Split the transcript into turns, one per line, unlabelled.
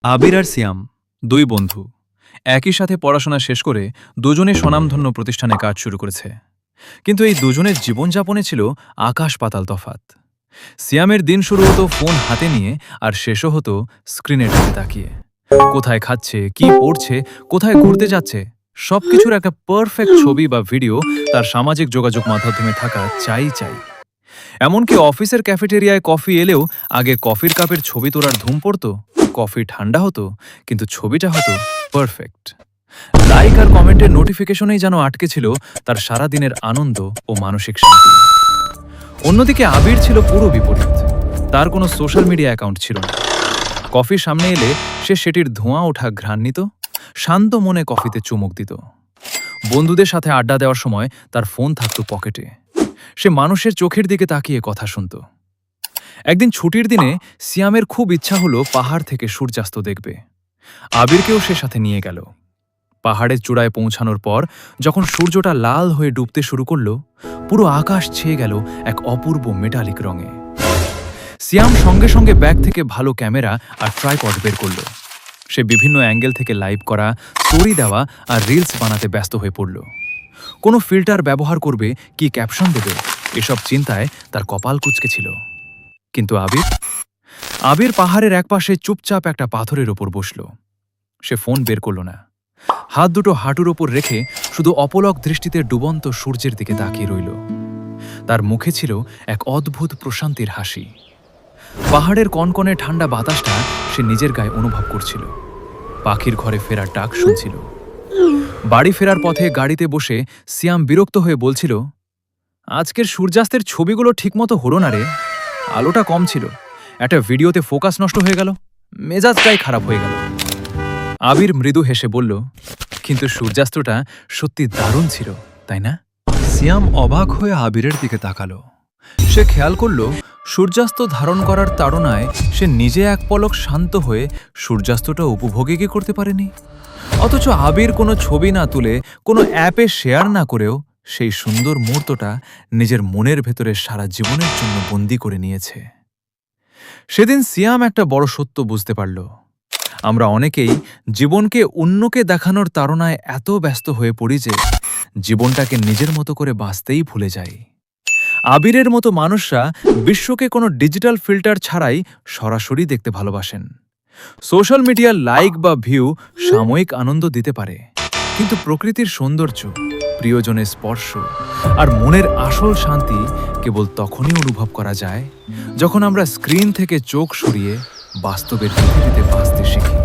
আবির আর সিয়াম দুই বন্ধু একই সাথে পড়াশোনা শেষ করে দুজনে স্বনামধন্য প্রতিষ্ঠানে কাজ শুরু করেছে। কিন্তু এই দুজনের জীবনযাপনে ছিল আকাশ পাতাল তফাত। সিয়ামের দিন শুরু হতো ফোন হাতে নিয়ে, আর শেষও হতো স্ক্রিনের দিকে তাকিয়ে। কোথায় খাচ্ছে, কি পড়ছে, কোথায় ঘুরতে যাচ্ছে, সবকিছুর একটা পারফেক্ট ছবি বা ভিডিও তার সামাজিক যোগাযোগ মাধ্যমে থাকা চাই। এমনকি অফিসের ক্যাফেটেরিয়ায় কফি এলেও আগে কফির কাপের ছবি তোলার ধুম পড়তো। কফি ঠান্ডা হতো, কিন্তু ছবিটা হতো পারফেক্ট। লাইক আর কমেন্টের নোটিফিকেশনেই যেন আটকে ছিল তার সারাদিনের আনন্দ ও মানসিক শান্তি। অন্যদিকে আবির ছিল পুরো বিপরীত। তার কোনো সোশ্যাল মিডিয়া অ্যাকাউন্ট ছিল না। কফির সামনে এলে সে সেটির ধোঁয়া ওঠা ঘ্রাণ নিত, শান্ত মনে কফিতে চুমুক দিত। বন্ধুদের সাথে আড্ডা দেওয়ার সময় তার ফোন থাকতো পকেটে। সে মানুষের চোখের দিকে তাকিয়ে কথা শুনত। একদিন ছুটির দিনে সিয়ামের খুব ইচ্ছা হলো পাহাড় থেকে সূর্যাস্ত দেখবে। আবিরকেও সে সাথে নিয়ে গেল। পাহাড়ের চূড়ায় পৌঁছানোর পর যখন সূর্যটা লাল হয়ে ডুবতে শুরু করল, পুরো আকাশ ছেয়ে গেল এক অপূর্ব মেটালিক রঙে। সিয়াম সঙ্গে সঙ্গে ব্যাগ থেকে ভালো ক্যামেরা আর ট্রাইপড বের করল। সে বিভিন্ন অ্যাঙ্গেল থেকে লাইভ করা, স্টোরি দেওয়া আর রিলস বানাতে ব্যস্ত হয়ে পড়ল। কোনো ফিল্টার ব্যবহার করবে, কি ক্যাপশন দেবে, এসব চিন্তায় তার কপাল কুঁচকে ছিল। কিন্তু আবির পাহাড়ের একপাশে চুপচাপ একটা পাথরের ওপর বসল। সে ফোন বের করল না। হাত দুটো হাঁটুর ওপর রেখে শুধু অপলক দৃষ্টিতে ডুবন্ত সূর্যের দিকে তাকিয়ে রইল। তার মুখে ছিল এক অদ্ভুত প্রশান্তির হাসি। পাহাড়ের কনকনে ঠান্ডা বাতাসটা সে নিজের গায়ে অনুভব করছিল। পাখির ঘরে ফেরার ডাক শুনছিল। বাড়ি ফেরার পথে গাড়িতে বসে সিয়াম বিরক্ত হয়ে বলছিল, আজকের সূর্যাস্তের ছবিগুলো ঠিকমতো হলো না রে। আলোটা কম ছিল, একটা ভিডিওতে ফোকাস নষ্ট হয়ে গেল, মেজাজটাই খারাপ হয়ে গেল। আবির মৃদু হেসে বলল, কিন্তু সূর্যাস্তটা সত্যি দারুণ ছিল, তাই না? সিয়াম অবাক হয়ে আবিরের দিকে তাকালো। সে খেয়াল করল সূর্যাস্ত ধারণ করার তাড়নায় সে নিজে এক পলক শান্ত হয়ে সূর্যাস্তটা উপভোগে কি করতে পারেনি। অথচ আবির কোনো ছবি না তুলে, কোনো অ্যাপে শেয়ার না করেও সেই সুন্দর মুহূর্তটা নিজের মনের ভেতরে সারা জীবনের জন্য বন্দী করে নিয়েছে। সেদিন সিয়াম একটা বড় সত্য বুঝতে পারল। আমরা অনেকেই জীবনকে অন্যকে দেখানোর তাড়নায় এত ব্যস্ত হয়ে পড়ি যে জীবনটাকে নিজের মতো করে বাঁচতেই ভুলে যাই। আবিরের মতো মানুষরা বিশ্বকে কোনো ডিজিটাল ফিল্টার ছাড়াই সরাসরি দেখতে ভালোবাসেন। সোশ্যাল মিডিয়ার লাইক বা ভিউ সাময়িক আনন্দ দিতে পারে, কিন্তু প্রকৃতির সৌন্দর্য, প্রিয়জনের স্পর্শ আর মনের আসল শান্তি কেবল তখনই অনুভব করা যায় যখন আমরা স্ক্রিন থেকে চোখ সরিয়ে বাস্তবের পৃথিবীতে বাঁচতে শিখি।